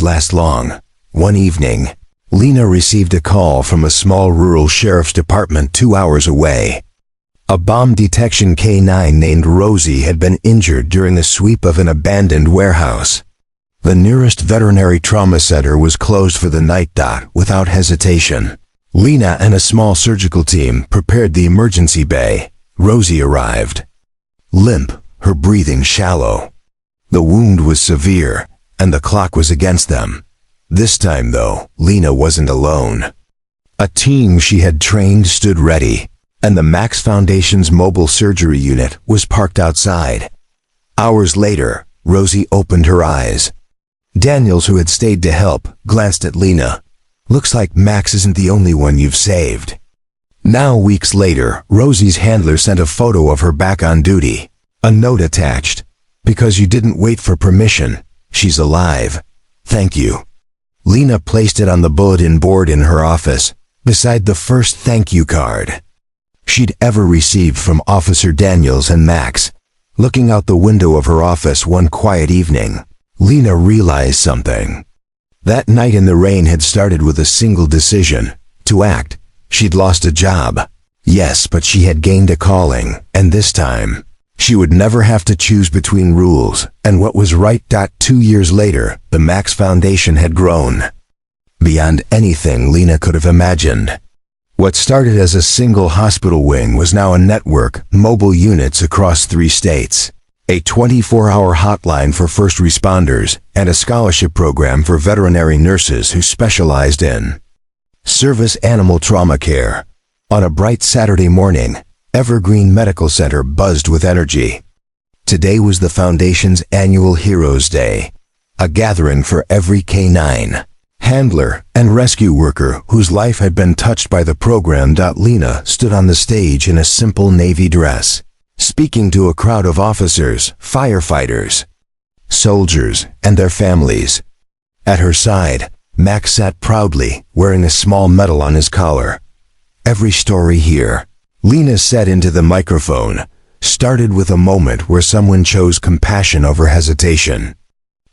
last long. One evening, Lena received a call from a small rural sheriff's department 2 hours away. A bomb detection K-9 named Rosie had been injured during the sweep of an abandoned warehouse. The nearest veterinary trauma center was closed for the night. Without hesitation, Lena and a small surgical team prepared the emergency bay. Rosie arrived. Limp, her breathing shallow. The wound was severe, and the clock was against them. This time, though, Lena wasn't alone. A team she had trained stood ready, and the Max Foundation's mobile surgery unit was parked outside. Hours later, Rosie opened her eyes. Daniels, who had stayed to help, glanced at Lena. "Looks like Max isn't the only one you've saved." Now, weeks later, Rosie's handler sent a photo of her back on duty. A note attached. "Because you didn't wait for permission. She's alive. Thank you." Lena placed it on the bulletin board in her office, beside the first thank you card she'd ever received from Officer Daniels and Max. Looking out the window of her office one quiet evening, Lena realized something. That night in the rain had started with a single decision: to act. She'd lost a job. Yes, but she had gained a calling, and this time, she would never have to choose between rules and what was right. 2 years later, the Max Foundation had grown beyond anything Lena could have imagined. What started as a single hospital wing was now a network, mobile units across 3 states, a 24-hour hotline for first responders, and a scholarship program for veterinary nurses who specialized in service animal trauma care. On a bright Saturday morning, Evergreen Medical Center buzzed with energy. Today was the Foundation's annual Heroes Day, a gathering for every K-9 handler and rescue worker whose life had been touched by the program. Lena stood on the stage in a simple navy dress, speaking to a crowd of officers, firefighters, soldiers, and their families. At her side, Max sat proudly, wearing a small medal on his collar. "Every story here," Lena said into the microphone, "started with a moment where someone chose compassion over hesitation."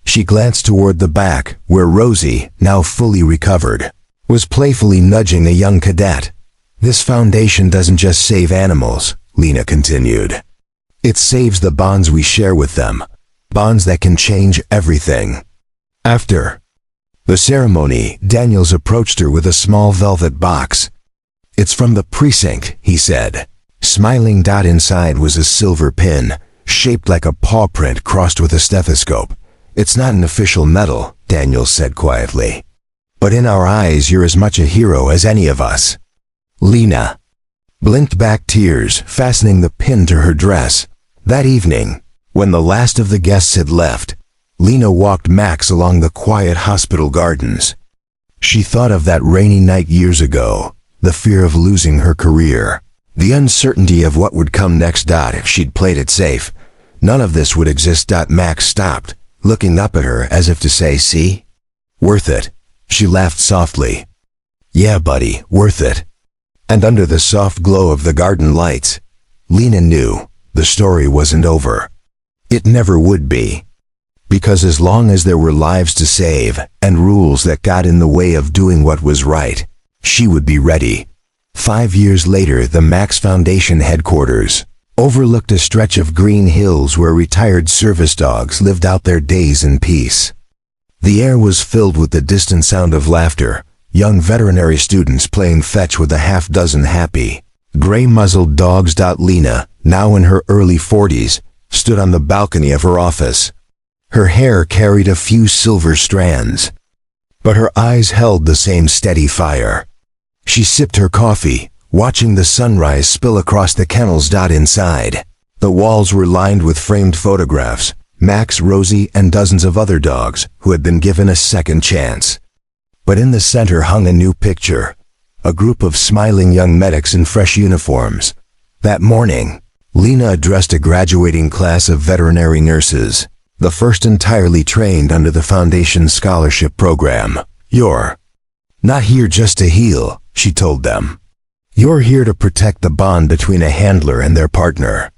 She glanced toward the back, where Rosie, now fully recovered, was playfully nudging a young cadet. "This foundation doesn't just save animals," Lena continued. "It saves the bonds we share with them, bonds that can change everything." After the ceremony, Daniels approached her with a small velvet box. "It's from the precinct," he said, smiling. Inside was a silver pin, shaped like a paw print crossed with a stethoscope. "It's not an official medal," Daniels said quietly, "but in our eyes you're as much a hero as any of us." Lena blinked back tears, fastening the pin to her dress. That evening, when the last of the guests had left, Lena walked Max along the quiet hospital gardens. She thought of that rainy night years ago, the fear of losing her career, the uncertainty of what would come next. If she'd played it safe, none of this would exist. Max stopped, looking up at her as if to say, "See? Worth it." She laughed softly. "Yeah, buddy, worth it." And under the soft glow of the garden lights, Lena knew the story wasn't over. It never would be. Because as long as there were lives to save and rules that got in the way of doing what was right, she would be ready. 5 years later, the Max Foundation headquarters overlooked a stretch of green hills where retired service dogs lived out their days in peace. The air was filled with the distant sound of laughter, young veterinary students playing fetch with a half-dozen happy, gray-muzzled dogs. Lena, now in her early 40s, stood on the balcony of her office. Her hair carried a few silver strands, but her eyes held the same steady fire. She sipped her coffee, watching the sunrise spill across the kennels. Inside, the walls were lined with framed photographs, Max, Rosie, and dozens of other dogs who had been given a second chance. But in the center hung a new picture, a group of smiling young medics in fresh uniforms. That morning, Lena addressed a graduating class of veterinary nurses, the first entirely trained under the Foundation's scholarship program. "You're not here just to heal," she told them. "You're here to protect the bond between a handler and their partner.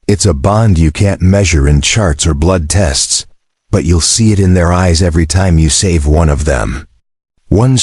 It's a bond you can't measure in charts or blood tests. but you'll see it in their eyes every time you save one of them. One